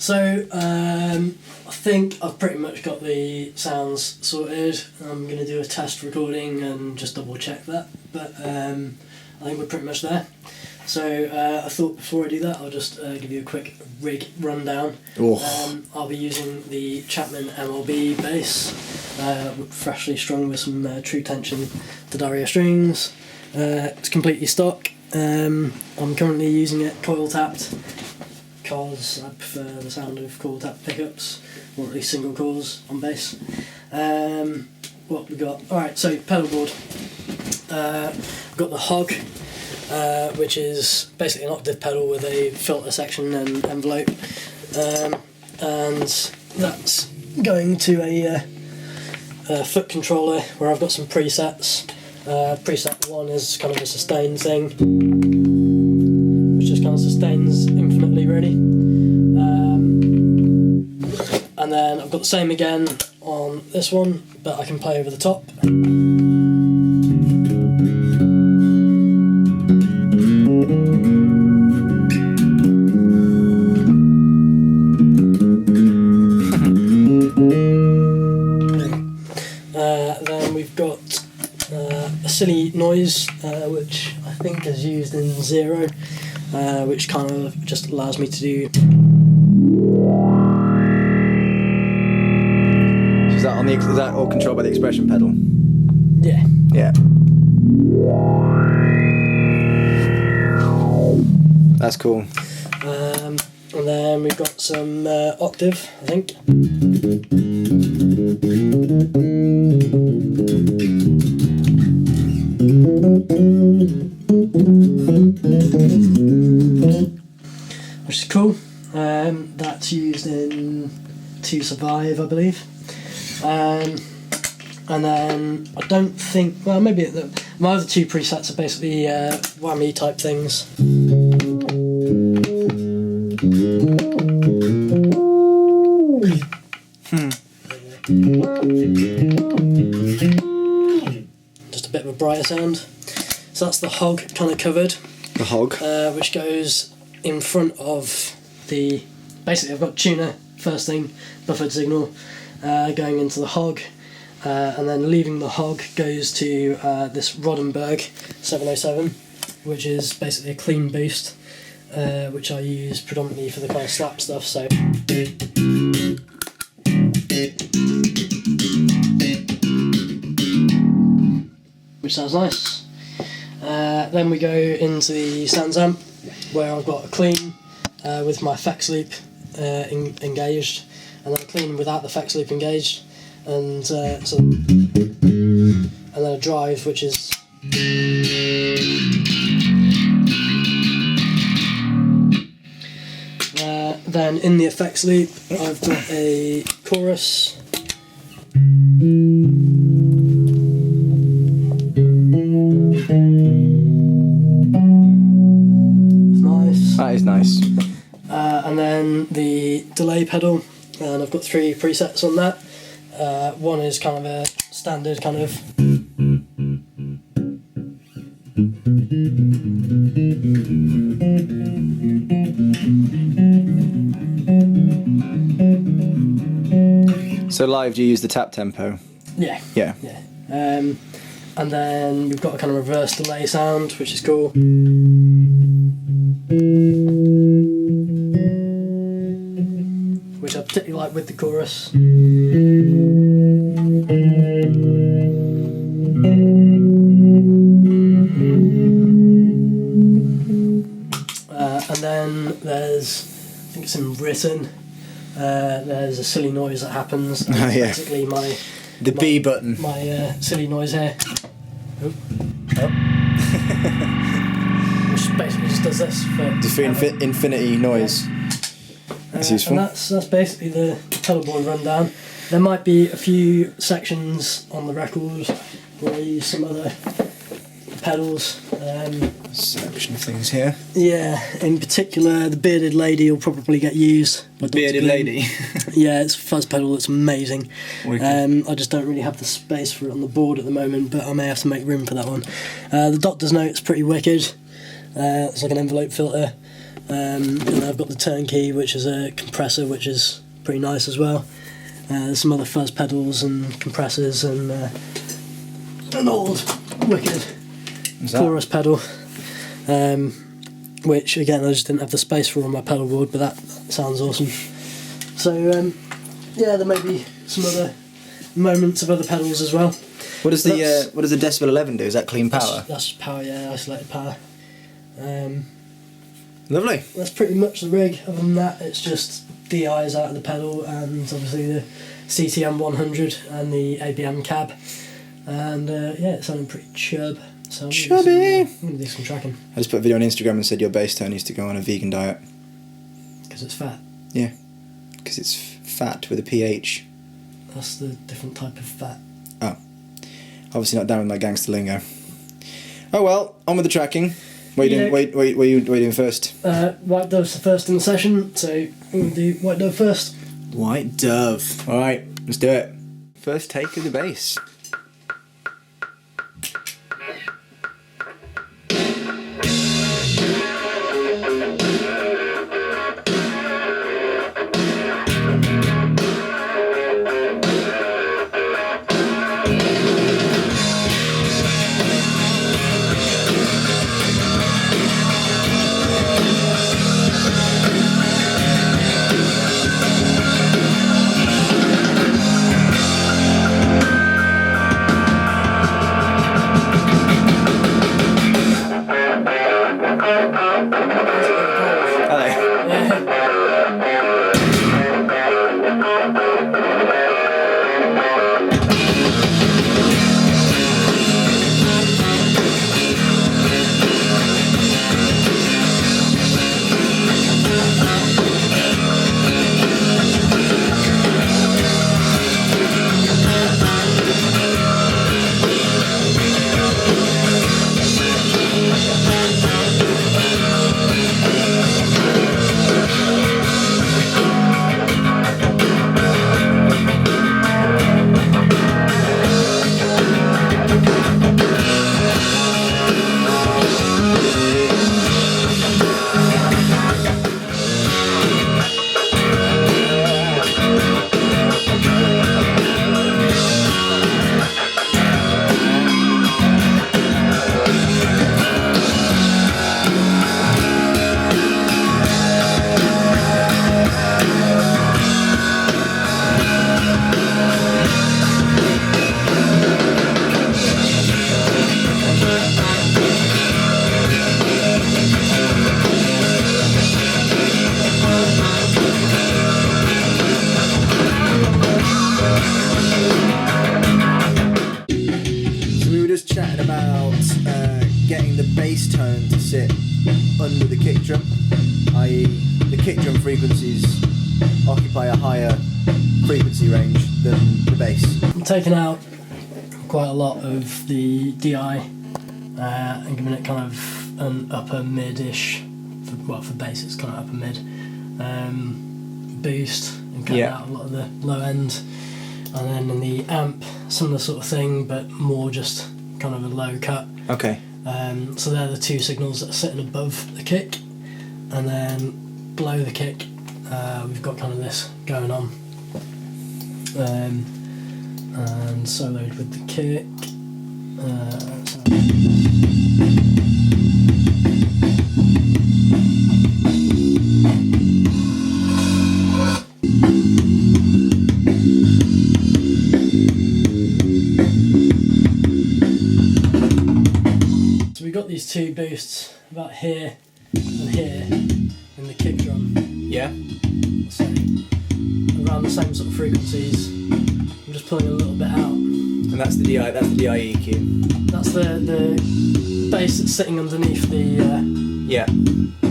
So, I think I've pretty much got the sounds sorted. I'm going to do a test recording and just double check that, but I think we're pretty much there. So I thought before I do that, I'll just give you a quick rig rundown. I'll be using the Chapman MLB bass, freshly strung with some true tension Dorje strings. It's completely stock. I'm currently using it coil tapped because I prefer the sound of coil tapped pickups, or at least single coils on bass. What we got? Alright, so pedal board. We've got the Hog, which is basically an octave pedal with a filter section and envelope, and that's going to a foot controller where I've got some presets. Preset 1 is kind of a sustain thing, which just kind of sustains infinitely really, and then I've got the same again on this one, but I can play over the top. Then we've got a silly noise, which I think is used in 0, which kind of just allows me to do. Is that all controlled by the expression pedal? Yeah. Yeah. That's cool. And then we've got some octave, I think. Which is cool. That's used in To Survive, I believe. And then I don't think, well, maybe my other two presets are basically whammy type things. Just a bit of a brighter sound. So that's the Hog kind of covered. The Hog. Which goes in front of the. Basically, I've got tuner first thing, buffered signal, going into the Hog, and then leaving the Hog goes to this Rodenberg 707, which is basically a clean boost, which I use predominantly for the kind of slap stuff. So. Which sounds nice. Then we go into the Sans amp, where I've got a clean with my effects loop engaged, and then a clean without the effects loop engaged, and then a drive, which is. Then in the effects loop, I've got a chorus. That is nice. And then the delay pedal, and I've got 3 presets on that. One is kind of a standard kind of. So live, do you use the tap tempo? Yeah. Yeah. Yeah. And then we've got a kind of reverse delay sound, which is cool. Which I particularly like with the chorus. And then there's, I think it's in written, there's a silly noise that happens. Oh, yeah. Basically the B button. My silly noise here. Which basically just does this for infinity noise. That's useful. And that's basically the pedal board rundown. There might be a few sections on the record where I use some other pedals. Selection of things here. Yeah, in particular, the Bearded Lady will probably get used. The Bearded Lady? Yeah, it's a fuzz pedal that's amazing. I just don't really have the space for it on the board at the moment, but I may have to make room for that one. The Doctor's Note's pretty wicked. It's like an envelope filter. And I've got the turnkey, which is a compressor, which is pretty nice as well. There's some other fuzz pedals and compressors and an old wicked chorus pedal, which again I just didn't have the space for on my pedal board, but that sounds awesome. So yeah, there may be some other moments of other pedals as well. What does the Decibel 11 do? Is that clean power? That's power, yeah, isolated power. Lovely. That's pretty much the rig. Other than that, it's just DIs out of the pedal and obviously the CTM 100 and the ABM cab. And yeah, it's sounding pretty chub. So Chubby! I'm going to do some tracking. I just put a video on Instagram and said your bass tone needs to go on a vegan diet. Because it's fat. Yeah, because it's fat with a PH. That's the different type of fat. Oh. Obviously not down with my gangster lingo. Oh well, on with the tracking. What are you doing? What are you doing first? White Dove's the first in the session, so I'm going to do White Dove first. White Dove. Alright, let's do it. First take of the bass. Under the kick drum, i.e. the kick drum frequencies occupy a higher frequency range than the bass. I'm taking out quite a lot of the DI and giving it kind of an upper mid-ish, for bass it's kind of upper mid, boost and cutting out a lot of the low end, and then in the amp similar sort of thing but more just kind of a low cut. Okay. So they're the two signals that are sitting above the kick, and then below the kick we've got kind of this going on, and soloed with the kick. We've got these two boosts about here and here in the kick drum. Yeah. So around the same sort of frequencies. I'm just pulling a little bit out. And that's the DI. That's the DI EQ. That's the bass that's sitting underneath the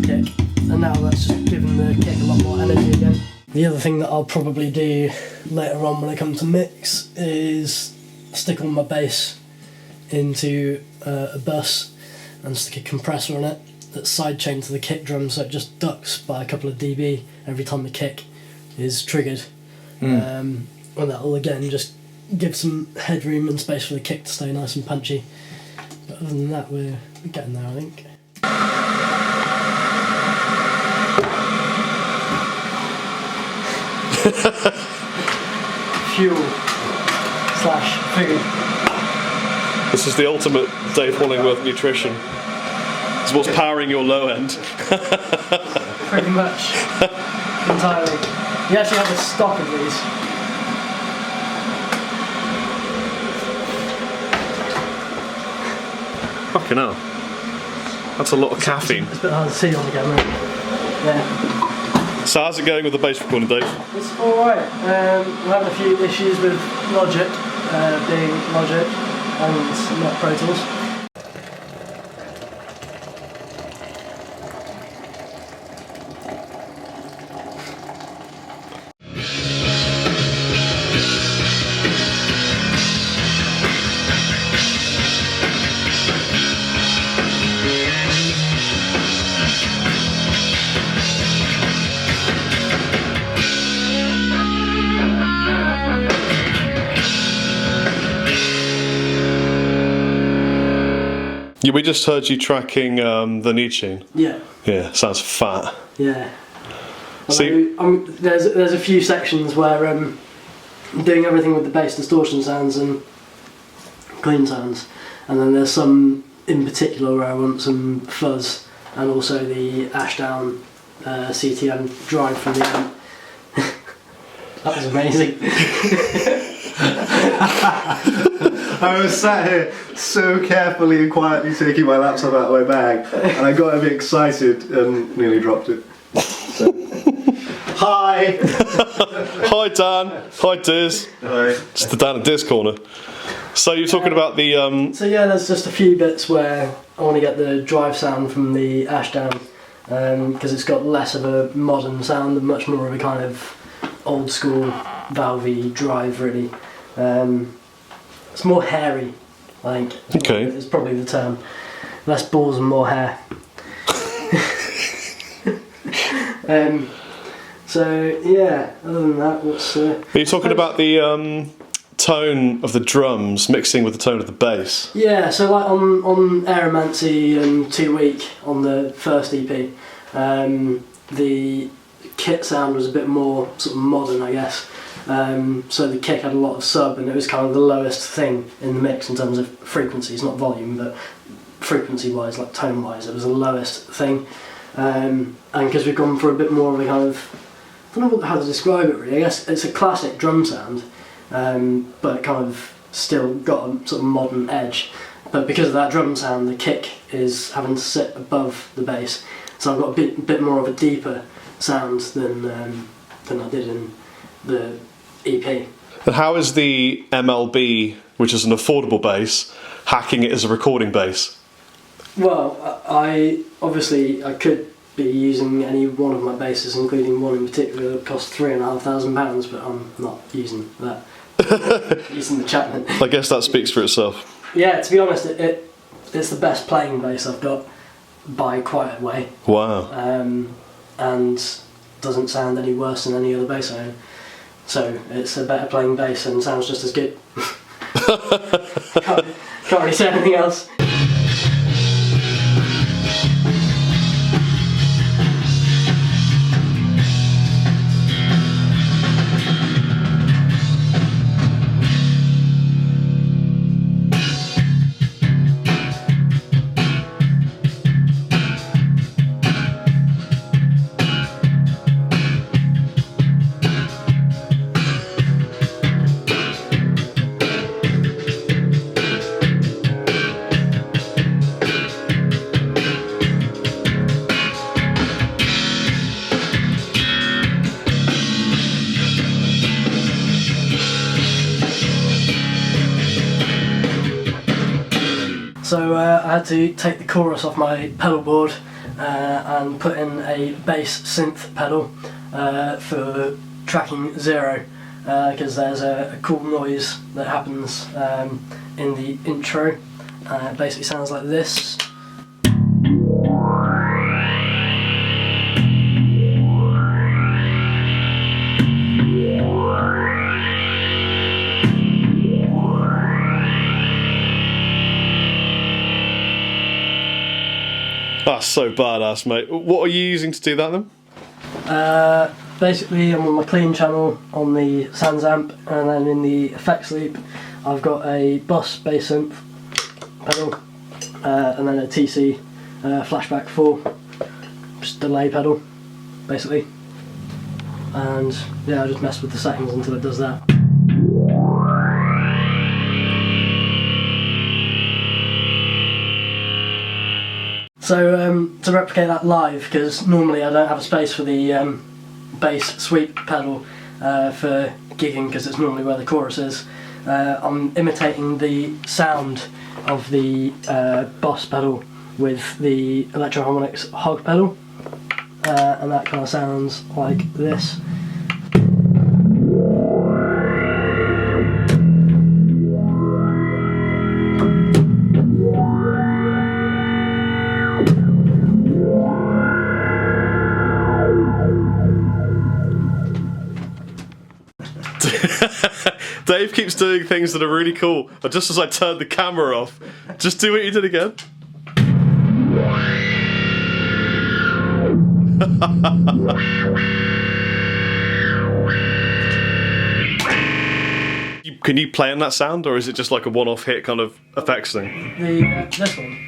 kick, and now that's just giving the kick a lot more energy again. The other thing that I'll probably do later on when I come to mix is stick all my bass into a bus and stick a compressor on it that's sidechained to the kick drum, so it just ducks by a couple of dB every time the kick is triggered. And that'll again just give some headroom and space for the kick to stay nice and punchy. But other than that, we're getting there, I think. fuel slash food. This is the ultimate Dave Hollingworth nutrition. It's what's powering your low end. Pretty much. Entirely. You actually have a stock of these. Fucking hell. That's a lot of caffeine. It's a bit hard to see on the camera. Yeah. So how's it going with the bass recording, Dave? It's alright. We're having a few issues with Logic, being Logic and not Pro Tools. Yeah, we just heard you tracking the knee tune. Yeah. Yeah, sounds fat. Yeah. See, There's a few sections where I'm doing everything with the bass distortion sounds and clean sounds, and then there's some in particular where I want some fuzz and also the Ashdown CTM drive from the amp. That was amazing. I was sat here so carefully and quietly taking my laptop out of my bag, and I got a bit excited and nearly dropped it. So. Hi! hi Dan, hi Diz. Hi. It's the Dan and Diz corner. So you're talking about the... So yeah, there's just a few bits where I want to get the drive sound from the Ashdown, because it's got less of a modern sound and much more of a kind of old school valvey drive really. It's more hairy, I think. Okay. It's probably the term. Less balls and more hair. So yeah, other than that, what's... Are you talking about the tone of the drums mixing with the tone of the bass? Yeah, so like on Aeromancy and 2 Week on the first EP, the kit sound was a bit more sort of modern, I guess. So the kick had a lot of sub, and it was kind of the lowest thing in the mix in terms of frequencies, not volume, but frequency-wise, like tone-wise, it was the lowest thing. And because we've gone for a bit more of a kind of, I don't know how to describe it really. I guess it's a classic drum sound, but kind of still got a sort of modern edge. But because of that drum sound, the kick is having to sit above the bass, so I've got a bit more of a deeper sound than I did in the EP. And how is the MLB, which is an affordable bass, hacking it as a recording bass? Well, I could be using any one of my basses, including one in particular that cost £3,500, but I'm not using that. Using the Chapman. I guess that speaks for itself. Yeah, to be honest, it's the best playing bass I've got by quite a way. Wow. And doesn't sound any worse than any other bass I own. So it's a better playing bass and sounds just as good. can't really say anything else. So I had to take the chorus off my pedal board and put in a bass synth pedal for tracking 0, because there's a cool noise that happens in the intro. It basically sounds like this. That's so badass, mate. What are you using to do that then? basically I'm on my clean channel on the Sans amp, and then in the effects loop I've got a Boss bass synth pedal, and then a TC flashback 4, just delay pedal basically, and yeah, I just mess with the settings until it does that. So to replicate that live, because normally I don't have a space for the bass sweep pedal for gigging, because it's normally where the chorus is, I'm imitating the sound of the Boss pedal with the Electro-Harmonix hog pedal, and that kind of sounds like this. Dave keeps doing things that are really cool, but just as I turned the camera off, just do what you did again. Can you play on that sound, or is it just like a one-off hit kind of effects thing? This one.